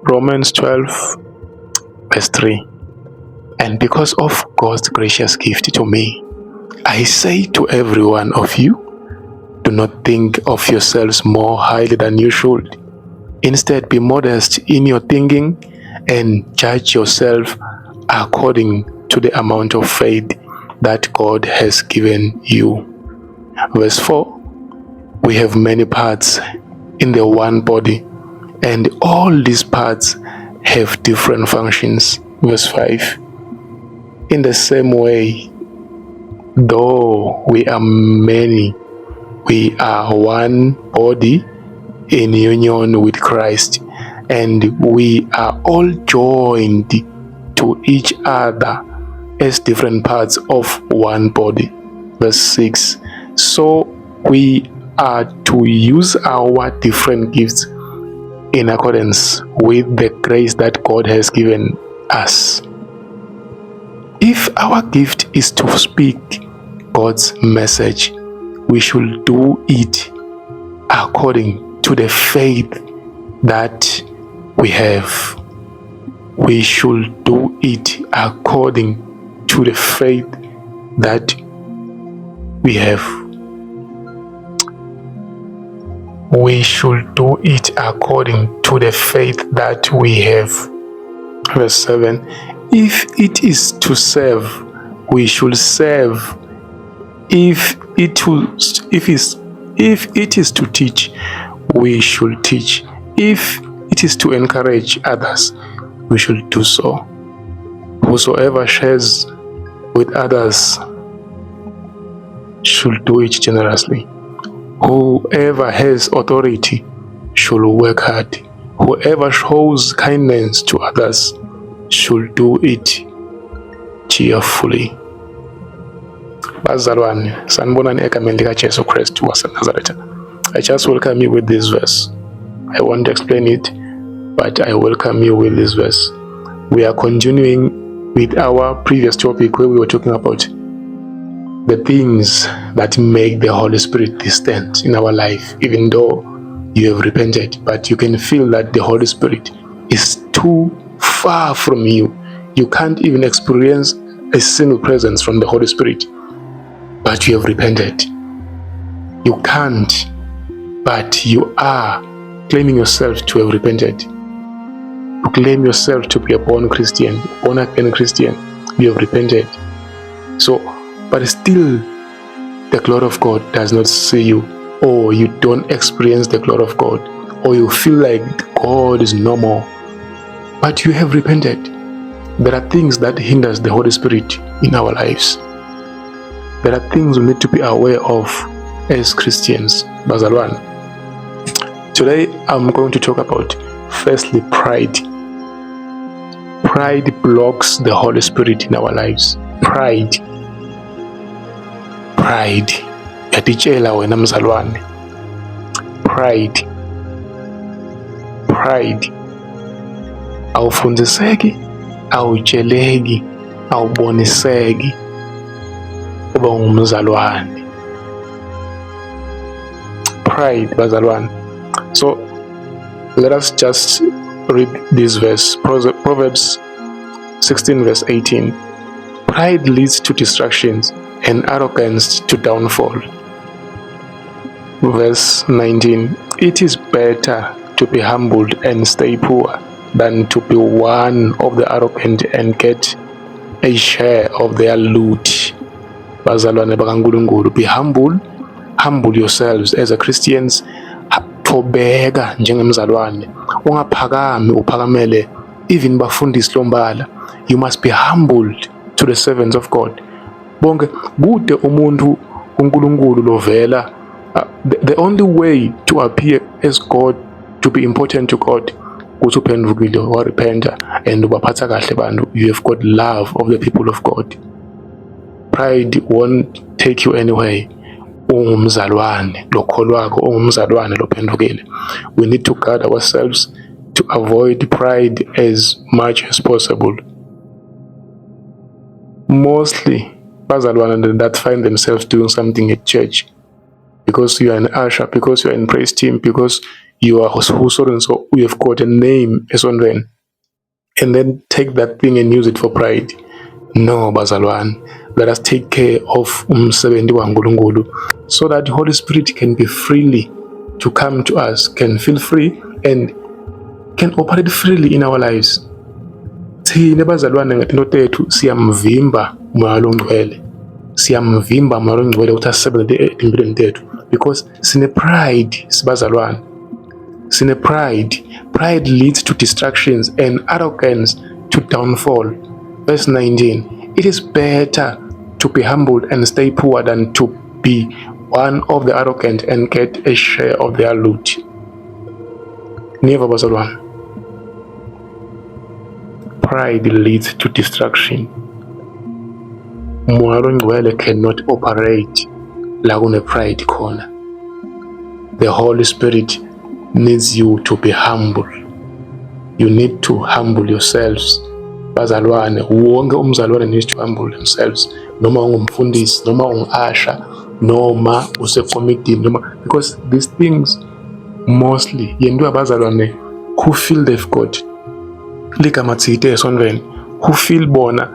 Romans 12 verse 3. And because of God's gracious gift to me, I say to every one of you, do not think of yourselves more highly than you should. Instead, be modest in your thinking and judge yourself according to the amount of faith that God has given you. Verse 4. We have many parts in the one body, and all these parts have different functions. Verse 5. In the same way, though we are many, we are one body in union with Christ, and we are all joined to each other as different parts of one body. Verse 6. So we are to use our different gifts in accordance with the grace that God has given us. If our gift is to speak God's message, we should do it according to the faith that we have. We should do it according to the faith that we have. We should do it according to the faith that we have. Verse 7. If it is to serve, we should serve. If it is to teach, we should teach. If it is to encourage others, we should do so. Whosoever shares with others should do it generously. Whoever has authority should work hard. Whoever shows kindness to others should do it cheerfully. Bazalwane, sanibonani egameni likaJesu Kristu waseNazaretha. I just welcome you with this verse. I won't explain it, but I welcome you with this verse. We are continuing with our previous topic where we were talking about the things that make the Holy Spirit distant in our life, even though you have repented, but you can feel that the Holy Spirit is too far from you. You can't even experience a single presence from the Holy Spirit, but you have repented. You can't, but you are claiming yourself to have repented. You claim yourself to be a born Christian, born again Christian. You have repented. So, but still, the glory of God does not see you, or you don't experience the glory of God, or you feel like God is no more. But you have repented. There are things that hinders the Holy Spirit in our lives. There are things we need to be aware of as Christians. Bazalwane. Today I'm going to talk about, firstly, pride. Pride blocks the Holy Spirit in our lives. Pride. Yatitshela wena mzalwane. Pride. Awufundziseki, awutsheleki, awuboniseki uba ngumzalwane. Pride, bazalwane. So let us just read this verse, Proverbs 16 verse 18. Pride leads to distractions and arrogance to downfall. Verse 19. It is better to be humbled and stay poor than to be one of the arrogant and get a share of their loot. Bazalwane bakaNkulunkulu, be humble yourselves as a Christians. Thobeka njengemzalwane, ungaphakami uphakamele even bafundisi lombala. You must be humbled to the servants of God. Bonke kude umuntu uNkulunkulu lovela. The only way to appear as God, to be important to God, ukuthi uphendukile warepenta and ubaphatha kahle bantu. You have got love of the people of God. Pride won't take you anywhere. Ungumzalwane lokholwakho, ungumzalwane lophendukile. We need to guard ourselves to avoid pride as much as possible. Mostly bazalwane that find themselves doing something at church, because you are an usher, because you are in praise team, because you are who so and so, you have got a name esondweni, and then take that thing and use it for pride. No, bazalwane, let us take care of umsebenzi waNkulunkulu so that the Holy Spirit can be freely to come to us, can feel free and can operate freely in our lives. Thina bazalwane ngetinto tethu siyamvimba umoya ongcwele, siyamvimba umoya ongcwele ukuthi asebenze empilweni tethu because sine pride sibazalwane, sine pride. Pride leads to distractions and arrogance to downfall. Verse 19, it is better to be humbled and stay poor than to be one of the arrogant and get a share of their loot. Never bazalwane. Pride leads to destruction. Umoya ongcwele cannot operate la kune pride khona. The Holy Spirit needs you to be humble. You need to humble yourselves. Bazalwane, wonke umzalwane needs to humble themselves. Noma ungumfundisi, noma ungasha, noma usekomitini, noma, because these things mostly yenziwa abazalwane who feel they've got ligama thide esondweni, who feel bona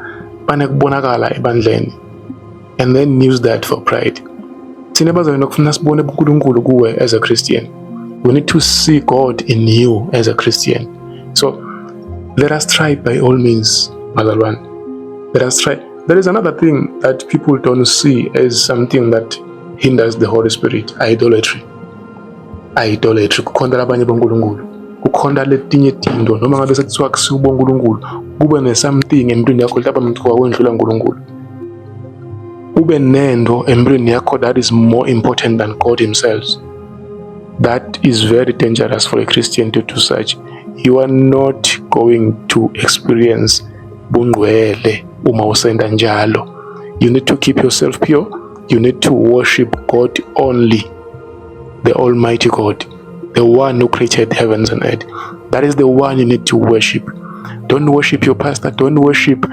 banekubonakala ebandleni, and then use that for pride. Thina bazalwane kufuna sibone uNkulunkulu kuwe as a Christian. We need to see God in you as a Christian. So let us try by all means, bazalwane. Let us try. There is another thing that people don't see as something that hinders the Holy Spirit: idolatry. Idolatry, kukhonda abanye bonkulunkulu, kukhonda letinye tinto, noma ngabe sekuthiwa kusibo uNkulunkulu, kube ne-something empilweni yakho lapha mntu wakwendlula uNkulunkulu. Ube nento empilweni yakho that is more important than God himself. That is very dangerous for a Christian to do such. You are not going to experience bungcwele uma usenda njalo. You need to keep yourself pure. You need to worship God only, the Almighty God, the one who created heavens and earth. That is the one you need to worship. Don't worship your pastor. Don't worship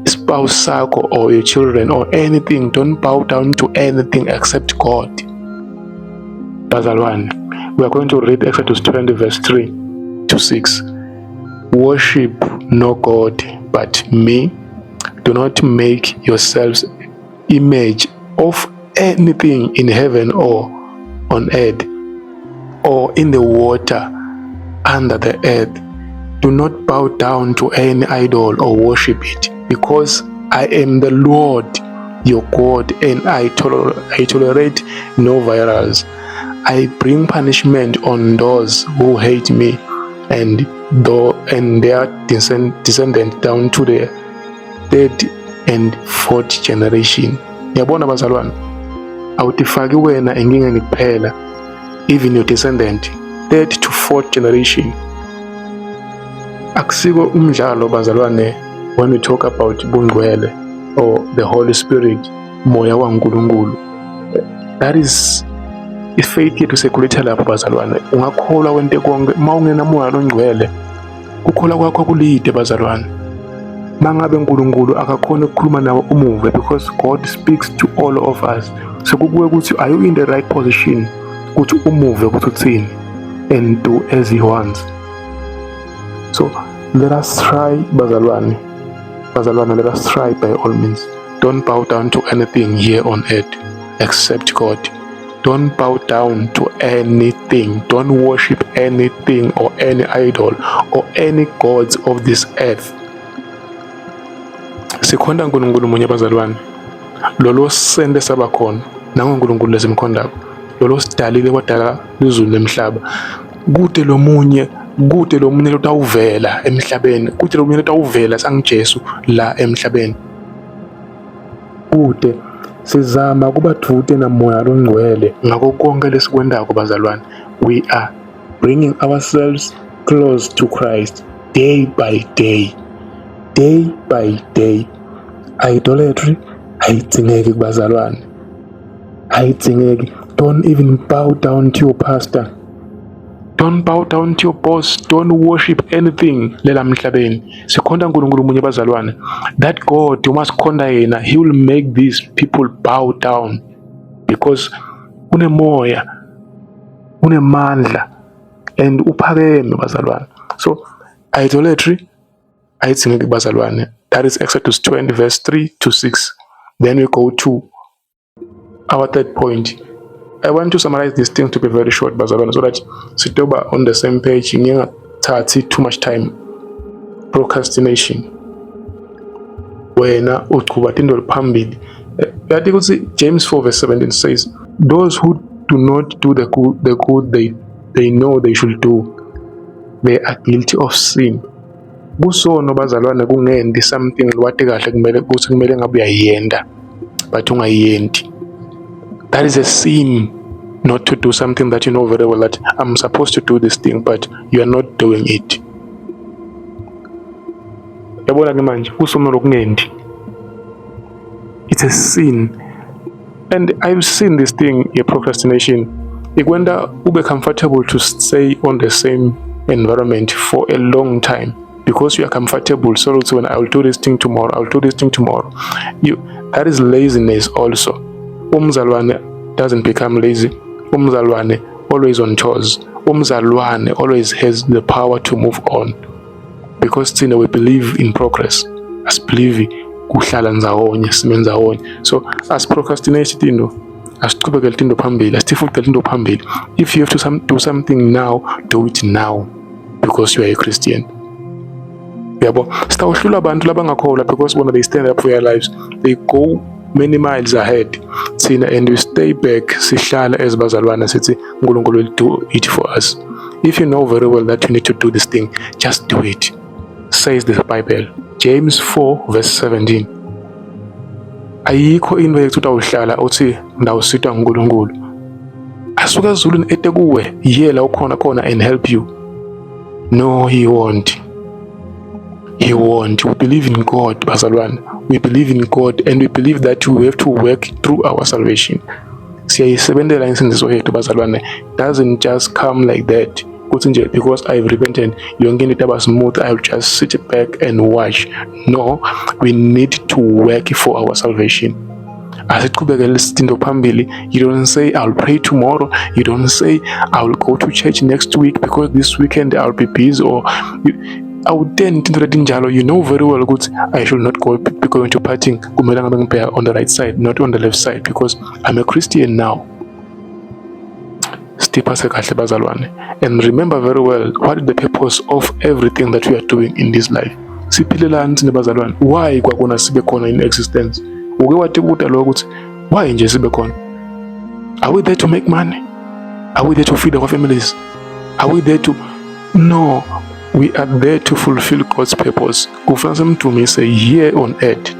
spouse or your children or anything. Don't bow down to anything except God. Bazalwane, we are going to read Exodus 20 verse 3 to 6. Worship no God but me. Do not make yourselves image of anything in heaven or on earth or in the water under the earth. Do not bow down to any idol or worship it, because I am the Lord your God, and I tolerate no violence. I bring punishment on those who hate me, and their descendant down to the third and fourth generation. Yabona bazalwane, awutifaki wena enkingeni kuphela, even your descendant, third to fourth generation. Akusiko umdlalo bazalwane when we talk about bungcwele or the Holy Spirit, moya waNkulunkulu. That is ifaith yethu sekuletha lapho bazalwane. Ungakholwa wente konke mawungena moya ongcwele, ukukholwa kwakho kulide bazalwane. Mangabe uNkulunkulu akakhona ukukhuluma nawe umuve, because God speaks to all of us. So kukuwe ukuthi are you in the right position ukuthi umuve ukuthi uthini and do as he wants. So let us try bazalwane, let us try by all means. Don't bow down to anything here on earth except God. Don't bow down to anything. Don't worship anything or any idol or any gods of this earth. Sikhonda uNkulunkulu munye bazalwane, lolo sende sabakhona nangoNkulunkulu lesimkhondako, lolo sidalile kwadala izulu nemhlaba. Kude lo munye lotawuvela emhlabeni, kude lo munye lotawuvela sangiJesu la emhlabeni. Kude sizama kuba dude namoya ongcwele ngakho konke lesikwendako bazalwane. We are bringing ourselves close to Christ day by day. Day by day. Idolatry ayidingeki bazalwane, ayidingeki. Don't even bow down to your pastor. Don't bow down to your boss. Don't worship anything lela mhlabeni. Sikhonda uNkulunkulu munye bazalwane. That God you must khonda yena, he will make these people bow down, because unemoya, unemandla and uphakeme bazalwane. So idolatry ayidingeki bazalwane. That is Exodus 20 verse 3 to 6. Then we go to our third point. I want to summarize this thing to be very short bazalwane, so that sitoba on the same page, ngingathathi too much time. Procrastination. Wena uqhuba into phambili. Yathi ukuthi James 4 verse 17 says, those who do not do the good they know they should do, they are guilty of sin. Kusono bazalwane kungendi something wathi kahle kumele ngabe uyayenda but ungayendi. That is a sin, not to do something that you know very well that I'm supposed to do this thing but you are not doing it. Yabona ke manje kusono lokungendi. It's a sin. And I've seen this thing, a procrastination. Ikwenda ube comfortable to stay on the same environment for a long time because you are comfortable. So also when I will do this thing tomorrow, I'll do this thing tomorrow. That is laziness also. Umzalwane doesn't become lazy. Umzalwane always on toes. Umzalwane always has the power to move on because we believe in progress. As believe kuhlala ndzawonye sime ndzawonye. So as procrastinate asiqhubekele into phambili, asifukele into phambili. If you have to do something now, do it now because you are a Christian. Yabo sitawuhlula abantu labangakholwa because bona they stand up for their lives, they go many miles ahead thina, and we stay back sihlala as bazalwana sithi uNkulunkulu will do it for us. If you know very well that you need to do this thing, just do it, says the Bible. James 4 verse 17. Ayikho into ekuthi awuhlala uthi ndawusitwa uNkulunkulu. Asuka ezulwini ete kuwe yela ukhona khona and help you. No, he won't. He won't. We believe in God, bazalwane. We believe in God and we believe that we have to work through our salvation. Siyayisebenzela insindiso yethu bazalwane. Doesn't just come like that. Because I've repented, you're going to smooth, I'll just sit back and watch. No, we need to work for our salvation. You don't say I'll pray tomorrow. You don't say I'll go to church next week because this weekend I'll be busy, or I would then you know very well good I should not be going to partying on the right side, not on the left side, because I'm a Christian now. And remember very well what is the purpose of everything that we are doing in this life. Why kwakona sibe khona in existence? Why nje sibe khona? Are we there to make money? Are we there to feed our families? Are we there to... No, we are there to fulfill God's purpose. Kufanele to me say here on earth.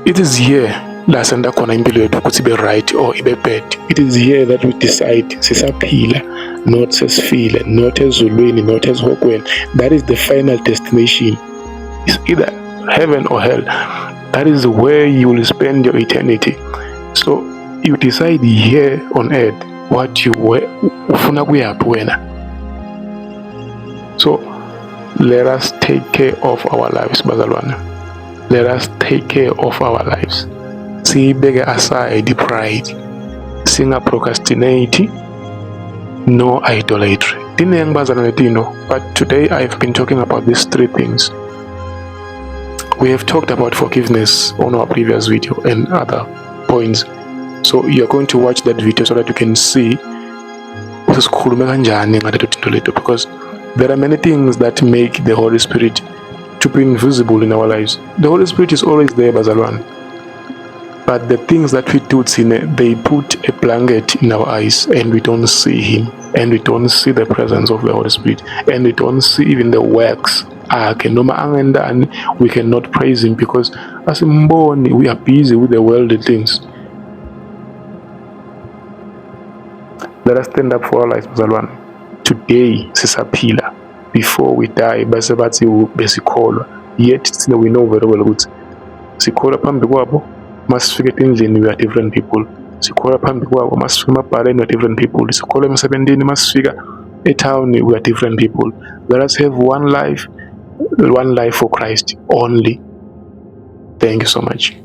It is here lasenda khona impilo yethu ukuthi ibe right or ibe bad. It is here that we decide sisaphila, not sesifile, not ezulwini, not ezihokweni. That is the final destination. It's either heaven or hell. That is where you will spend your eternity. So you decide here on earth what you ufuna kuyaphi wena. So let us take care of our lives, bazalwana. Let us take care of our lives. Siyibeke aside pride, singa procrastinate, no idolatry. But today I've been talking about these three things. We have talked about forgiveness on our previous video and other points. So you're going to watch that video so that you can see because there are many things that make the Holy Spirit to be invisible in our lives. The Holy Spirit is always there, bazalwane. But the things that we do, they put a blanket in our eyes and we don't see him, and we don't see the presence of the Holy Spirit, and we don't see even the works. We cannot praise him because as we are busy with the worldly things. Let us stand up for our lives, bazalwane. Today, sisaphila. Before we die, yet we know very well good. Sikhola phambi kwabo masifike endlini we are different people. Sikhola phambi kwabo masifika emabhaleni we are different people. Sikhola emsebenzini masifika etown we are different people. Let us have one life for Christ only. Thank you so much.